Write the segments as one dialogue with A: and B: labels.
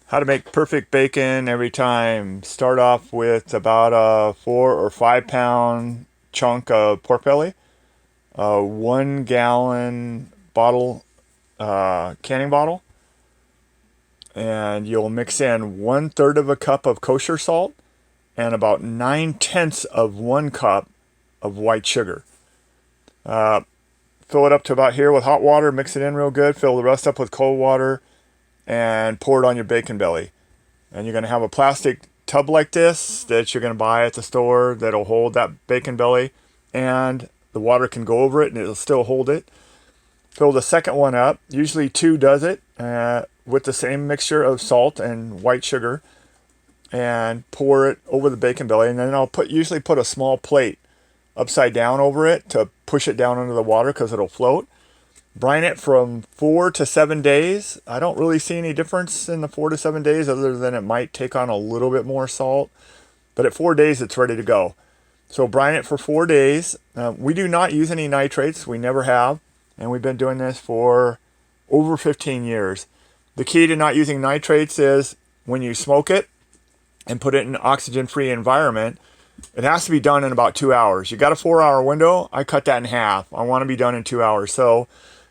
A: How to make perfect bacon every time. Start off with about a 4 or 5 pound chunk of pork belly, a 1 gallon bottle, canning bottle, and you'll mix in 1/3 of a cup of kosher salt and about 9/10 of 1 cup of white sugar. Uh, Fill it up to about here with hot water, mix it in real good, fill the rest up with cold water, and pour it on your bacon belly. And you're going to have a plastic tub like this that you're going to buy at the store that'll hold that bacon belly, and the water can go over it and it'll still hold it. Fill the second one up, usually 2 does it, with the same mixture of salt and white sugar, and pour it over the bacon belly. And then I'll usually put a small plate upside down over it to push it down under the water because it'll float. Brine it from 4 to 7 days. I don't really see any difference in the 4 to 7 days other than it might take on a little bit more salt. But at 4 days, it's ready to go. So brine it for 4 days. We do not use any nitrates. We never have. And we've been doing this for over 15 years. The key to not using nitrates is when you smoke it and put it in an oxygen-free environment, it has to be done in about 2 hours. You got a 4-hour window. I cut that in half. I want to be done in 2 hours. So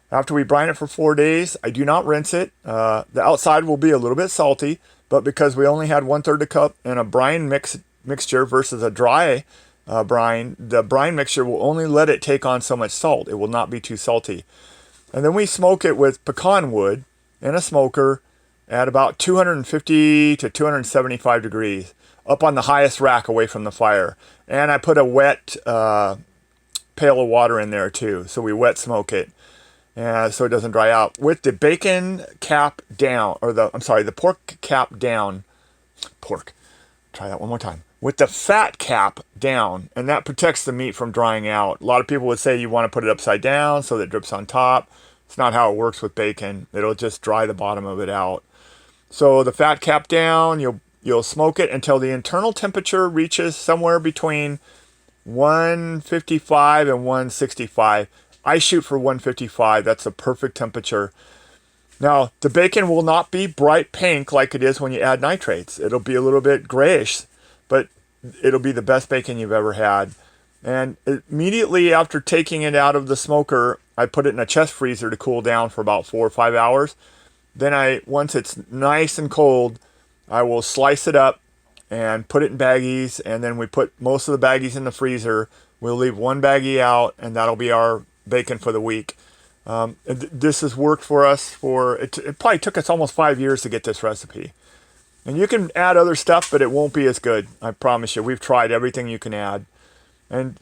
A: after we brine it for 4 days, I do not rinse it. The outside will be a little bit salty, but because we only had 1/3 a cup in a brine mixture versus a dry brine, the brine mixture will only let it take on so much salt. It will not be too salty. And then we smoke it with pecan wood in a smoker at about 250 to 275 degrees, up on the highest rack away from the fire. And I put a wet pail of water in there too, so we wet smoke it. So it doesn't dry out. With the bacon cap down, or the pork cap down, try that one more time. With the fat cap down, and that protects the meat from drying out. A lot of people would say you want to put it upside down so that it drips on top. It's not how it works with bacon. It'll just dry the bottom of it out. So the fat cap down, you'll smoke it until the internal temperature reaches somewhere between 155 and 165. I shoot for 155. That's a perfect temperature. Now, the bacon will not be bright pink like it is when you add nitrates. It'll be a little bit grayish, but it'll be the best bacon you've ever had. And immediately after taking it out of the smoker, I put it in a chest freezer to cool down for about 4 or 5 hours. Then once it's nice and cold, I will slice it up and put it in baggies, and then we put most of the baggies in the freezer. We'll leave one baggie out, and that'll be our bacon for the week. This has worked for us it probably took us almost 5 years to get this recipe. And you can add other stuff, but it won't be as good. I promise you. We've tried everything you can add. And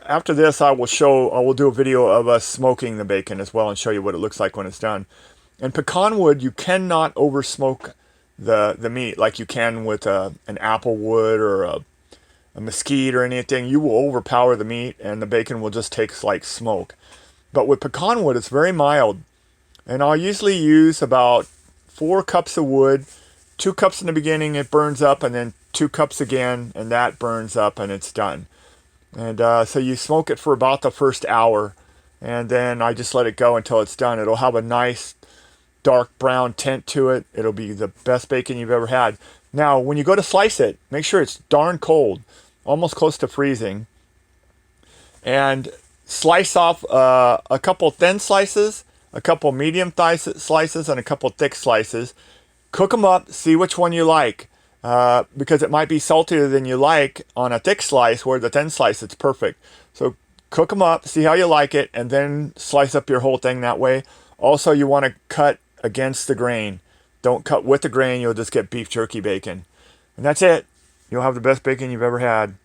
A: after this, I will do a video of us smoking the bacon as well and show you what it looks like when it's done. And pecan wood, you cannot over smoke the meat like you can with an apple wood or a mesquite or anything. You will overpower the meat and the bacon will just take like smoke. But with pecan wood, it's very mild. And I'll usually use about 4 cups of wood, 2 cups in the beginning, it burns up, and then 2 cups again, and that burns up, and it's done. And so you smoke it for about the first hour, and then I just let it go until it's done. It'll have a nice dark brown tint to it. It'll be the best bacon you've ever had. Now, when you go to slice it, make sure it's darn cold, almost close to freezing. And slice off a couple thin slices, a couple medium slices, and a couple thick slices. Cook them up, see which one you like. Because it might be saltier than you like on a thick slice, where the thin slice, it's perfect. So cook them up, see how you like it, and then slice up your whole thing that way. Also, you want to cut against the grain. Don't cut with the grain, you'll just get beef jerky bacon. And that's it. You'll have the best bacon you've ever had.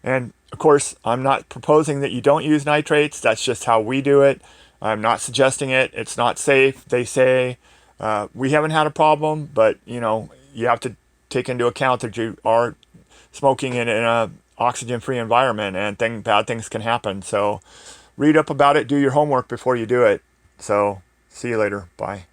A: And of course, I'm not proposing that you don't use nitrates. That's just how we do it. I'm not suggesting it. It's not safe, they say. We haven't had a problem, but you have to take into account that you are smoking in an oxygen-free environment, and bad things can happen. So read up about it, do your homework before you do it. So see you later. Bye.